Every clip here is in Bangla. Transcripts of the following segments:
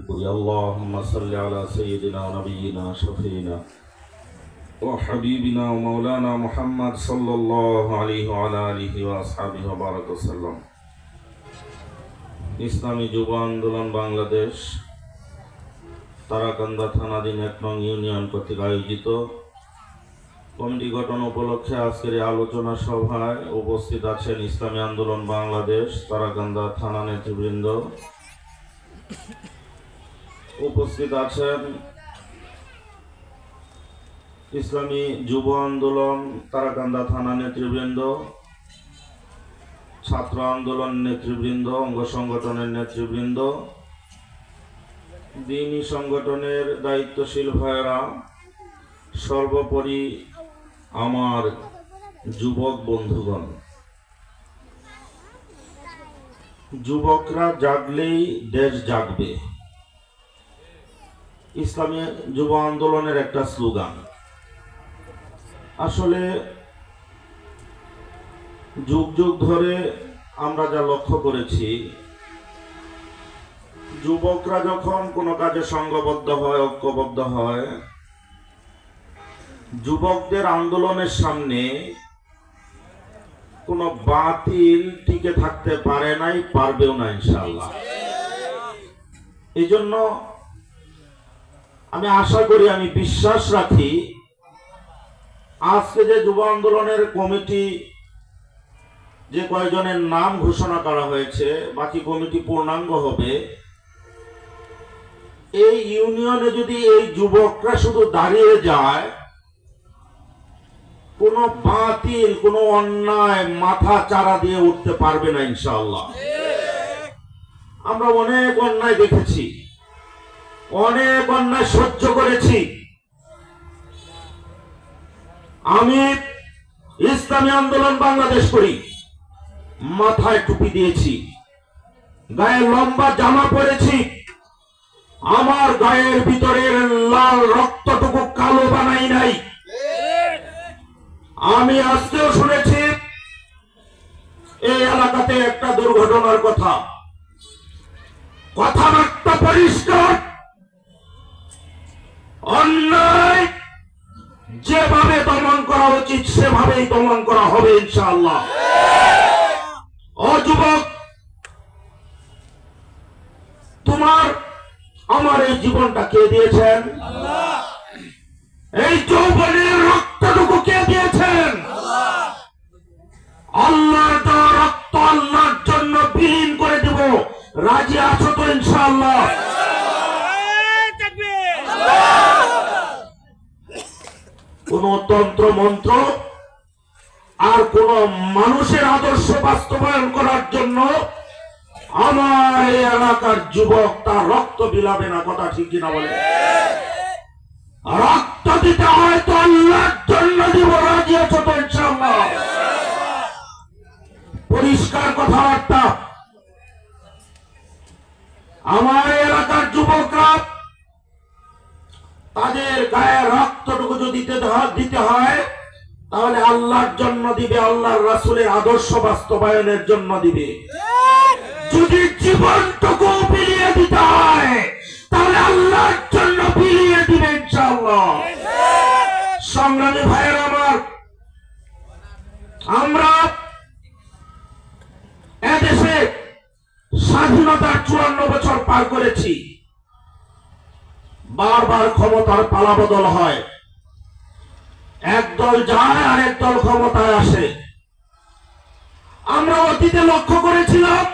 করি। আল্লাহুম্মা সাল্লি আলা সাইয়্যিদিনা ওয়া নাবিয়্যিনা শাফিঈনা ওয়া হাবিবিনা ওয়া মাওলানা মুহাম্মদ সাল্লাল্লাহু আলাইহি ওয়া আলা আলিহি ওয়া আসহাবিহি ওয়া বারাকা সাল্লাম। ইসলামী যুব আন্দোলন বাংলাদেশ তারাকান্দা থানাধীন ১ নং ইউনিয়ন কর্তৃক আয়োজিত কমিটি গঠন উপলক্ষে আজকের এই আলোচনা সভায় উপস্থিত আছেন ইসলামী আন্দোলন বাংলাদেশ তারাকান্দা থানা নেতৃবৃন্দ, উপস্থিত আছেন ইসলামী যুব আন্দোলন তারাকান্দা থানা নেতৃবৃন্দ, ছাত্র আন্দোলন নেতৃবৃন্দ, অঙ্গ সংগঠনের নেতৃবৃন্দ, দ্বীনি সংগঠনের দায়িত্বশীল ভাইয়েরা, সর্বোপরি আমার যুবক বন্ধুগণ। যুবকরা জাগলেই দেশ জাগবে, ইসলামী যুব আন্দোলনের একটা স্লোগান। আসলে যুগ যুগ ধরে আমরা যা লক্ষ্য করেছি, যুবকরা যখন কোনো কাজে সংঘবদ্ধ হয়, ঐক্যবদ্ধ হয়, যুবকদের আন্দোলনের সামনে কোনো বাতিল টিকে থাকতে পারে নাই, পারবেও না ইনশাআল্লাহ। এই জন্য আমি আশা করি, আমি বিশ্বাস রাখি, আজকে যে যুব আন্দোলনের কমিটি যে কয়েকজনের নাম ঘোষণা করা হয়েছে, বাকি কমিটি পূর্ণাঙ্গ হবে। এই ইউনিয়নে যদি এই যুবকরা শুধু দাঁড়িয়ে যায়, কোনো বাতিল, কোনো অন্যায় মাথা চারা দিয়ে উঠতে পারবে না ইনশাআল্লাহ। আমরা অনেক অন্যায় দেখেছি, অনেক অন্যায় সহ্য করেছি। আমি ইসলামী আন্দোলন বাংলাদেশ করি, মাথায় টুপি দিয়েছি, গায়ে লম্বা জামা পরেছি, আমার গায়ের ভিতরের লাল রক্তটুকু কালো বানাই নাই। আমি আজকেও শুনেছি এই এলাকাতে একটা দুর্ঘটনার কথা, কথাবার্তা পরিষ্কার। অন্যায় যেভাবে দমন করা উচিত সেভাবেই দমন করা হবে ইনশাআল্লাহ। ও যুবক, তোমার আমার এই জীবনটা কে দিয়েছেন? আল্লাহ। এই যৌবনের রক্তটুকু কে দিয়েছেন? আল্লাহ। আল্লাহর দেওয়া রক্ত আল্লাহর জন্য বিলীন করে দেব, রাজি আছো তো ইনশাআল্লাহ? কোন তন্ত্র মন্ত্র আর কোন মানুষের আদর্শ বাস্তবায়ন করার জন্য আমার এই এলাকার যুবক তার রক্ত বিলাবে না। কথা ঠিক কিনা বলে? রক্ত দিতে হয় তো আল্লাহর জন্য দিব, রাজি আছো তো ইনশাআল্লাহ? পরিষ্কার কথাবার্তা। আমার এলাকার যুবকরা তাদের গায়ে রক্তটুকু যদি দিতে হয়, তাহলে আল্লাহর জন্য দিবে, আল্লাহর রাসূলের আদর্শ বাস্তবায়নের জন্য দিবে। যদি জীবনটুকু বিলিয়ে দিতে হয়, তাহলে আল্লাহর জন্য বিলিয়ে দিবে ইনশাআল্লাহ। সংগ্রামী ভাইয়েরা আমার, আমরা এদেশে স্বাধীনতার 54 বছর পার করেছি। বারবার ক্ষমতার পালাবদল হয়, এক দল যায় আর এক দল ক্ষমতায় আসে। আমরা অতীতে লক্ষ্য করেছিলাম,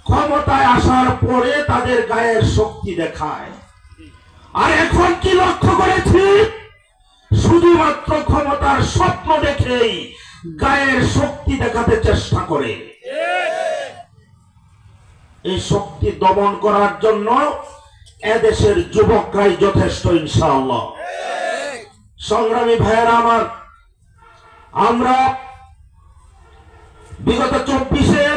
ক্ষমতায় আসার পরে তাদের গায়ের শক্তি দেখায়। আর এখন কি লক্ষ্য করেছি? শুধুমাত্র ক্ষমতার স্বপ্ন দেখেই গায়ের শক্তি দেখাতে চেষ্টা করে। এই শক্তি দমন করার জন্য এদেশের যুবকরাই যথেষ্ট ইনশাআল্লাহ। সংগ্রামী ভাইয়েরা আমার, আমরা বিগত 24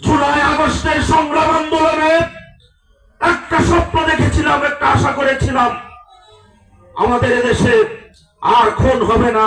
জুলাই আগস্টের সংগ্রাম আন্দোলনে একটা স্বপ্ন দেখেছিলাম, একটা আশা করেছিলাম, আমাদের এদেশে আর খুন হবে না,